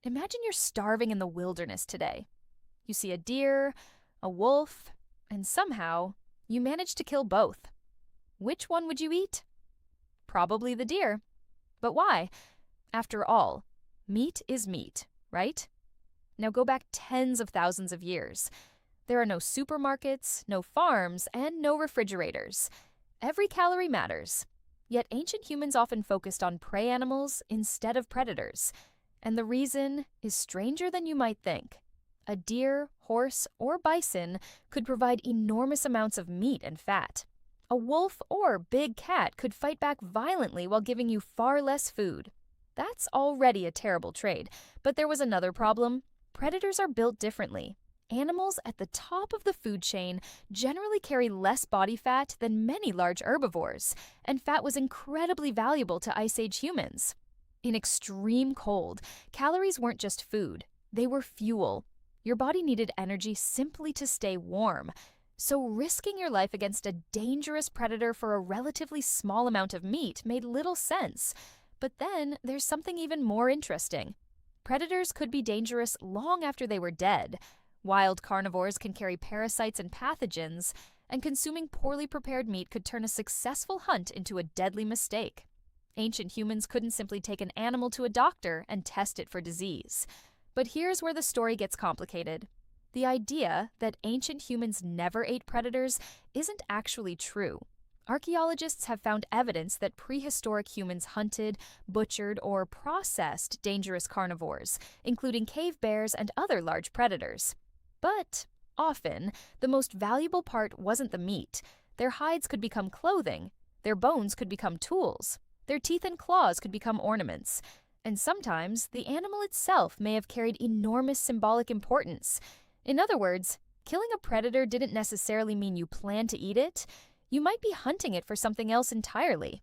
Imagine you're starving in the wilderness today. You see a deer, a wolf, and somehow you manage to kill both. Which one would you eat? Probably the deer. But why? After all, meat is meat, right? Now go back tens of thousands of years. There are no supermarkets, no farms, and no refrigerators. Every calorie matters. Yet ancient humans often focused on prey animals instead of predators. And the reason is stranger than you might think. A deer, horse, or bison could provide enormous amounts of meat and fat. A wolf or big cat could fight back violently while giving you far less food. That's already a terrible trade, but there was another problem. Predators are built differently. Animals at the top of the food chain generally carry less body fat than many large herbivores, and fat was incredibly valuable to Ice Age humans. In extreme cold, calories weren't just food, they were fuel. Your body needed energy simply to stay warm. So risking your life against a dangerous predator for a relatively small amount of meat made little sense. But then there's something even more interesting. Predators could be dangerous long after they were dead. Wild carnivores can carry parasites and pathogens, and consuming poorly prepared meat could turn a successful hunt into a deadly mistake. Ancient humans couldn't simply take an animal to a doctor and test it for disease. But here's where the story gets complicated. The idea that ancient humans never ate predators isn't actually true. Archaeologists have found evidence that prehistoric humans hunted, butchered, or processed dangerous carnivores, including cave bears and other large predators. But often, the most valuable part wasn't the meat. Their hides could become clothing, their bones could become tools, their teeth and claws could become ornaments. And sometimes, the animal itself may have carried enormous symbolic importance. In other words, killing a predator didn't necessarily mean you planned to eat it. You might be hunting it for something else entirely.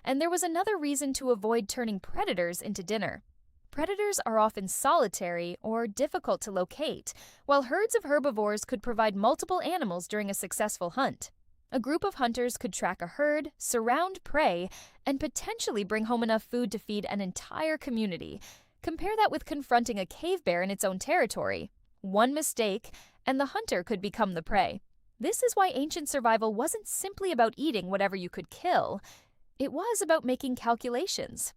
And there was another reason to avoid turning predators into dinner. Predators are often solitary or difficult to locate, while herds of herbivores could provide multiple animals during a successful hunt. A group of hunters could track a herd, surround prey, and potentially bring home enough food to feed an entire community. Compare that with confronting a cave bear in its own territory. One mistake, and the hunter could become the prey. This is why ancient survival wasn't simply about eating whatever you could kill. It was about making calculations.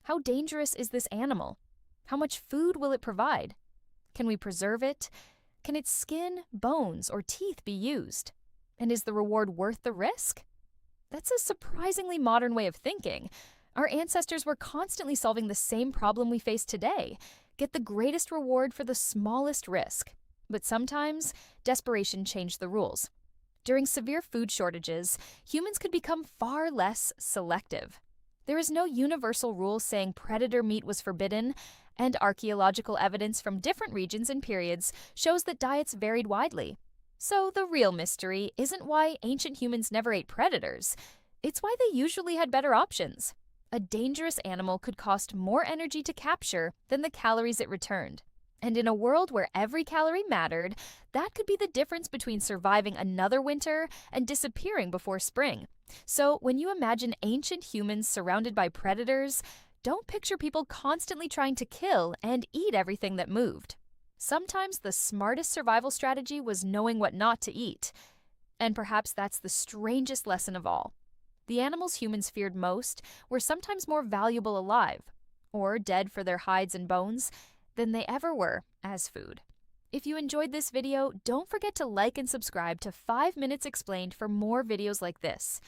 How dangerous is this animal? How much food will it provide? Can we preserve it? Can its skin, bones, or teeth be used? And is the reward worth the risk? That's a surprisingly modern way of thinking. Our ancestors were constantly solving the same problem we face today: get the greatest reward for the smallest risk. But sometimes, desperation changed the rules. During severe food shortages, humans could become far less selective. There is no universal rule saying predator meat was forbidden, and archaeological evidence from different regions and periods shows that diets varied widely. So the real mystery isn't why ancient humans never ate predators. It's why they usually had better options. A dangerous animal could cost more energy to capture than the calories it returned. And in a world where every calorie mattered, that could be the difference between surviving another winter and disappearing before spring. So when you imagine ancient humans surrounded by predators, don't picture people constantly trying to kill and eat everything that moved. Sometimes the smartest survival strategy was knowing what not to eat. And perhaps that's the strangest lesson of all. The animals humans feared most were sometimes more valuable alive, or dead for their hides and bones, than they ever were as food. If you enjoyed this video, don't forget to like and subscribe to 5 Minutes Explained for more videos like this.